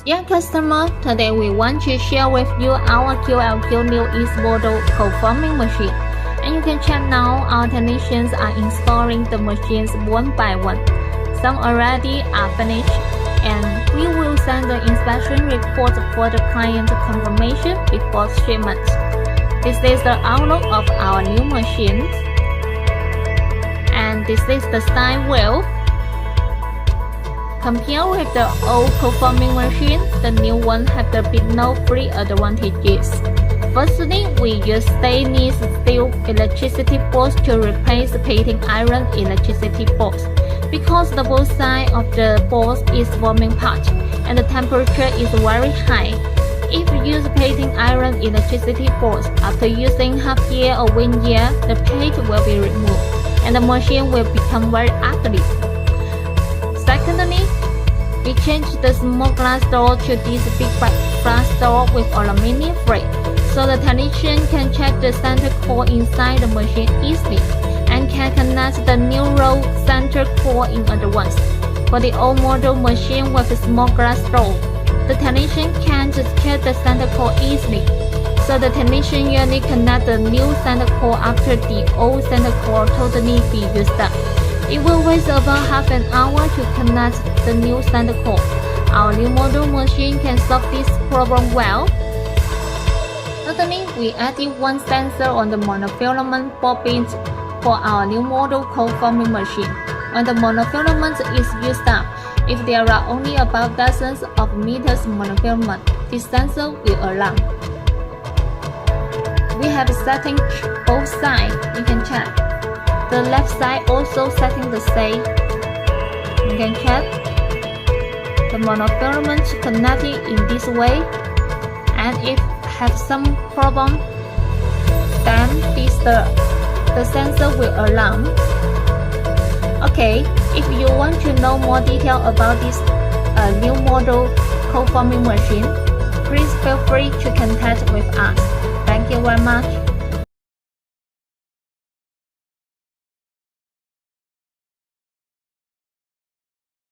Dear customer, today we want to share with you our QLQ new East model co-forming machine. And you can check now our technicians are installing the machines one by one. Some already are finished, and we will send the inspection report for the client confirmation before shipment. This is the outlook of our new machines, and this is the style wheel. Compared with the old co-forming machine, the new one has the big no-free advantages. Firstly, we use stainless steel electricity bolts to replace painting iron electricity bolts, because the both sides of the bolts is forming part, and the temperature is very high. If you use painting iron electricity bolts, after using half year or 1 year, the paint will be removed, and the machine will become very ugly. Secondly, we changed the small glass door to this big glass door with aluminum frame, so the technician can check the center core inside the machine easily, and can connect the new row center core in advance. For the old model machine with a small glass door, the technician can't check the center core easily, so the technician usually connect the new center core after the old center core totally be used up. It will waste about half an hour to connect the new center core. Our new model machine can solve this problem well. Thirdly, we added one sensor on the monofilament bobbins for our new model co-forming machine. When the monofilament is used up, if there are only about dozens of meters monofilament, this sensor will alarm. We have settings both sides, you can check. The left side also setting the same. You can check. The monofilament connected in this way, and if have some problem, then the sensor will alarm. Okay, if you want to know more detail about this new model co-forming machine, please feel free to contact with us. Thank you very much.